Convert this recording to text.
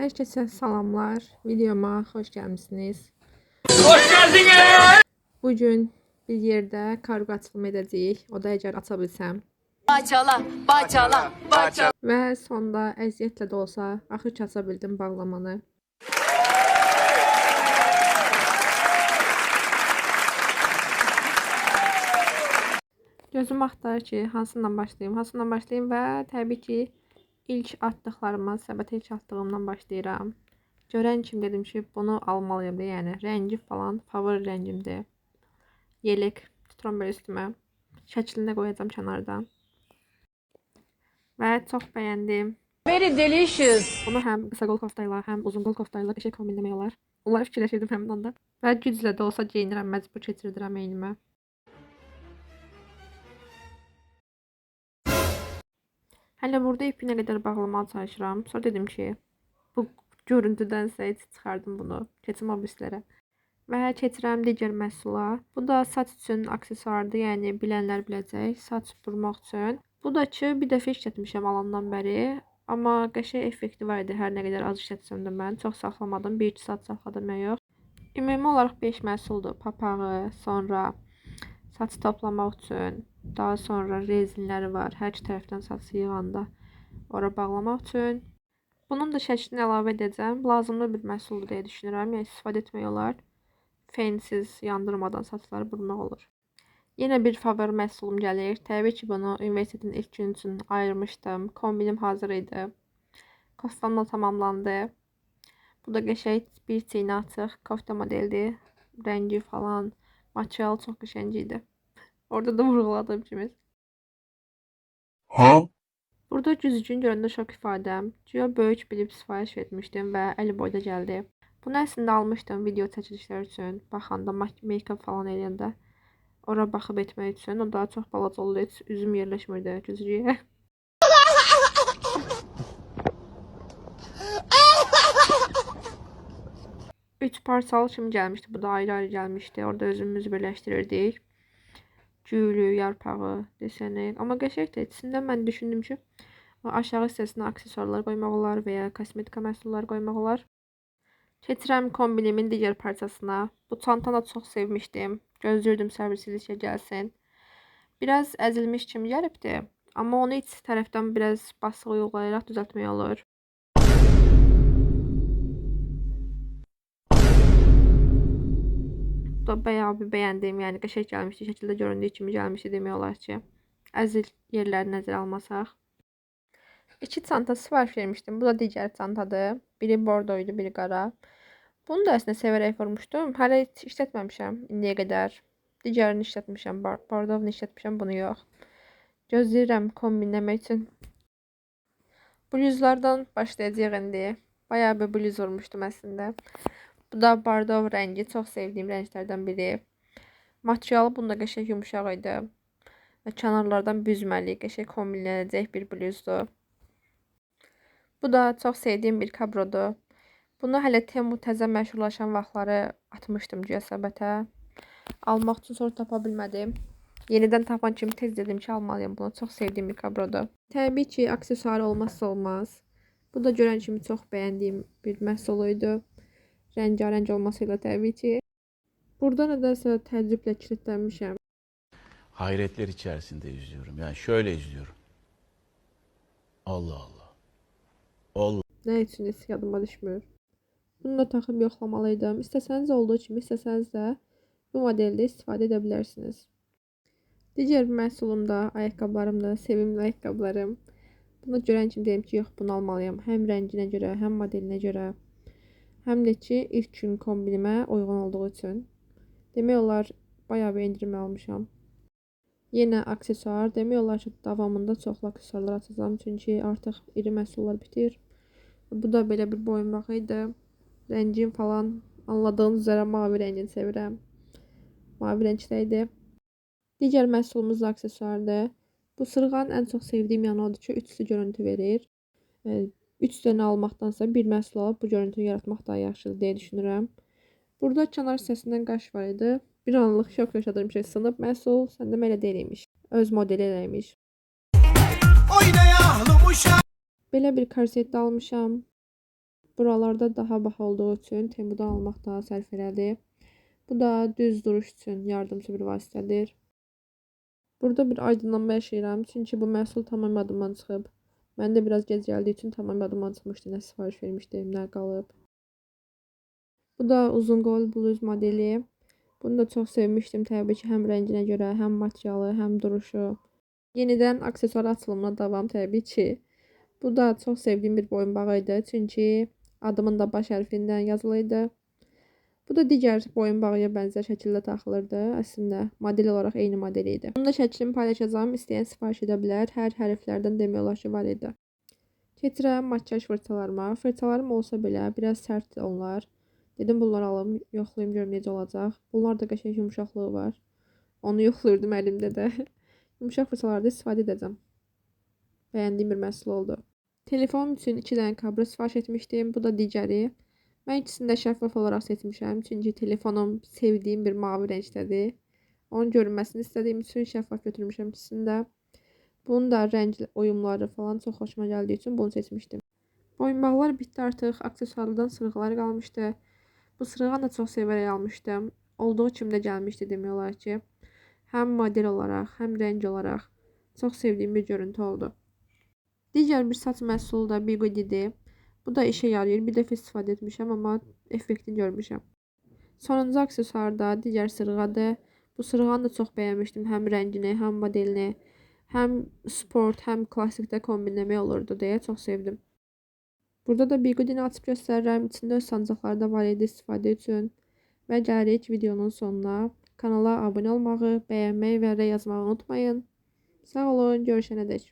Herkese salamlar. Videoma hoş gelmişsiniz. Hoş geldiniz. Bugün bir yerde kargo açılımı edəcəyik. O da əgər aça bilsəm. Baçala, baçala, baçala. Və sonda əziyyətlə də olsa axır ki aça bildim bağlamanı. Gözüm axtarır ki, hansından başlayayım və təbii ki ilk atdıqlarıma, səbətə ilk atdığımdan başlayıram. Görən kim dedim ki, bunu almalıyım da, yəni rəngi falan favori rəngimdir. Yelek tuturam belə üstümə. Şəklini də qoyacağam kənardan. Və çox bəyəndim. Very delicious. Bunu həm qısa qol koftayla, həm uzun qol koftayla qəşəng kombinləmək olar. Onları fikirləşirdim həmin anda. Və güclə də olsa geyinirəm, məcbur keçirdirəm eynimə. Hələ burada ipinə qədər bağlamağa çalışıram. Sonra dedim ki, bu görüntüdənsə heç çıxardım bunu. Keçim o birislərə. Və keçirəm digər məhsula. Bu da saç üçün aksesuardır, yəni bilənlər biləcək. Saç burmaq üçün. Bu da ki, bir dəfə işlətmişəm alandan bəri. Amma qəşəng effekti var idi, hər nə qədər az işlətsəm də mən. Çox saxlamadım, 1-2 saat saxladım ya yox. Ümumi olaraq 5 məhsuldur. Papağı, sonra saç toplamaq üçün, daha sonra rezinləri var. Hər iki tərəfdən saçı yığanda ora bağlamaq üçün. Bunun da şəklini əlavə edəcəm. Lazımlı bir məhsuldur deyə düşünürəm. Yəni istifadə etmək olar. Fensiz, yandırmadan saçları burmaq olur. Yenə bir favori məhsulum gəlir. Təbii ki, bunu universitetin ilk günü üçün ayırmışdım. Kombinim hazır idi. Koftam da tamamlandı. Bu da qəşəng bir çeynə açıq kofta modelidir. Rəngi falan, material çox qəşəng idi. Orada da vurğuladığım kimi. Burada güzgün görəndə şok ifadəm. Güya böyük bilib sifariş etmişdim və əli boyda gəldi. Bunu əslində almışdım video çəkilişləri üçün. Baxanda, make-up falan eləyəndə. Ora baxıb etmək üçün. O daha çox balaca oldu. Heç üzüm yerləşmirdi güzgüyə. Üç parçalı kimi gəlmişdi. Bu da ayrı-ayrı gəlmişdi. Orada özümüzü birləşdirirdik. Gülü, yarpağı, desəni. Amma qəşəngdir. İçində mən düşündüm ki, aşağı hissəsinə aksesuarlar qoymaq olar və ya kosmetika məhsulları qoymaq olar. Keçirəm kombinimin digər parçasına. Bu çantanı da çox sevmişdim. Gözlürdüm səbirsizliklə gəlsin. Biraz əzilmiş kimi gəlibdi. Amma onu iç tərəfdən biraz basıq uyğulayaraq düzəltmək olur. Bu da bayağı bir bəyəndim. Yəni qəşəng gəlmişdi. Şəkildə göründüyü kimi gəlmişdi demək olar ki. Əzil yerləri nəzərə almasaq. 2 çanta sifariş vermişdim. Bu da digər çantadır. Biri bordoydu, biri qara. Bunu da əslində sevərək vurmuşdum. Hələ heç işlətməmişəm indiyə qədər. Digərini işlətmişəm, bordovunu işlətmişəm, bunu yox. Gözləyirəm kombinləmək üçün. Bluzlardan başlayacaq indi. Bayağı bir bluz vurmuşdum əslində. Bu da bordov rəngi, çox sevdiyim rənglərdən biri. Materialı bunda qəşəng yumuşaq idi. Və kənarlardan büzməli, qəşəng kombinlənəcək bir bluzdur. Bu da çox sevdiyim bir kabrodur. Bunu hələ Temu təzə məşhurlaşan vaxtları atmışdım güya səbətə. Almaq üçün sonra tapa bilmədim. Yenidən tapan kimi tez dedim ki, almalıyım bunu. Çox sevdiyim bir kabrodur. Təbii ki, aksesuarı olmazsa olmaz. Bu da görən kimi çox bəyəndiyim bir məhsul idi. Rəngarəng olmasıyla təbii ki. Burada nədənsə təəccüblə kilitlənmişəm. Hayretler içerisinde izliyorum. Yani şöyle izliyorum. Allah Allah. Allah. Nə üçün heç yadıma düşmür. Bunu da taxıb yoxlamalıydım. İstəsəniz olduğu kimi, istəsəniz də bu modeldə istifadə edə bilərsiniz. Digər bir məhsulum da ayaqqabılarımdır. Sevimli ayaqqabılarım. Bunu görən kimi deyim ki, yox, bunu almalıyam. Həm rənginə görə, həm modelinə görə. Həm də ki, ilk gün kombinimə uyğun olduğu üçün. Demək olar, bayağı bir endirim almışam. Yenə aksesuar. Demək olar ki, davamında çoxlu aksesuarlar açacağım. Çünki artıq iri məhsullar bitir. Bu da belə bir boyunbağı idi. Rəngim falan anladığınız üzrə mavi rəngini sevirəm. Mavi rəngdə idi. Digər məhsulumuz da aksesuardır. Bu sırğanın ən çox sevdiyim yanı odur ki, üçlü görüntü verir. 3 dənə almaqdansa bir məhsul alıb bu görüntünü yaratmaq daha yaxşıdır deyə düşünürəm. Burada kənar hissəsindən qaş var idi. Bir anlıq şok yaşadım ki, sınıb məhsul səndə elə deyilmiş. Öz modeli eləymiş. Belə bir korset almışam. Buralarda daha baha olduğu üçün Temu'dan almaq daha sərf elədi. Bu da düz duruş üçün yardımcı bir vasitədir. Burada bir aydınlanma yaşayıram. Çünki bu məhsul tamam yadımdan çıxıb. Mən də biraz gec gəldiyi üçün tamam yadımdan çıxmışdı. Nə sifariş vermişdim, nə qalıb. Bu da uzun qol bluz modeli. Bunu da çox sevmişdim təbii ki, həm rənginə görə, həm materialı, həm duruşu. Yenidən aksesuar açılımına davam təbii ki. Bu da çox sevdiyim bir boyunbağı idi. Çünki adımın da baş hərfindən yazılıydı. Bu da digər boyunbağıya bənzər şəkildə taxılırdı. Əslində model olaraq eyni model idi. Bunun da şəklini paylaşacağım. İstəyən sifariş edə bilər. Hər hərflərdən demək olar ki, var idi. Keçirəm makyaj fırçalarıma. Fırçalarım olsa belə biraz sərtdir onlar. Dedim bunları alım, yoxlayım görüm necə olacaq. Bunlar da qəşəng yumşaqlığı var. Onu yoxlayırdım əlimdə də. Yumşaq fırçalarda istifadə edəcəm. Bəyəndiyim bir məhsul oldu. Telefonum üçün 2 dənə kabra sifariş etmişdim. Bu da digəri. Mən ikisini də şəffaf olaraq seçmişəm. Çünki telefonum sevdiyim bir mavi rəngdədir. Onun görünməsini istədiyim üçün şəffaf götürmüşəm ikisini də. Bunun da rəng uyumları falan çox xoşuma gəldiyi üçün bunu seçmişdim. Boyunbağlar bitdi artıq. Aksesuarlardan sırıqlar qalmışdı. Bu sırıqanı da çox sevərək almışdım. Olduğu kimi də gəlmişdi demək olar ki. Həm model olaraq, həm rəng olaraq çox sevdiyim bir görüntü oldu. Digər bir saç məhsulu da Bigoodidir. Bu da işə yarayır. Bir dəfə istifadə etmişəm, amma effektini görmüşəm. Sonuncu aksesuar da digər sırığadır. Bu sırığanı da çox bəyənmişdim. Həm rəngini, həm modelini, həm sport, həm klassikdə kombinləmək olurdu deyə çox sevdim. Burada da Bigoodini açıb göstərirəm. İçində öz sancaqları da var idi istifadə üçün. Və gəlirik videonun sonuna. Kanala abunə olmağı, bəyənməyi və yazmağı unutmayın. Sağ olun, görüşənədək.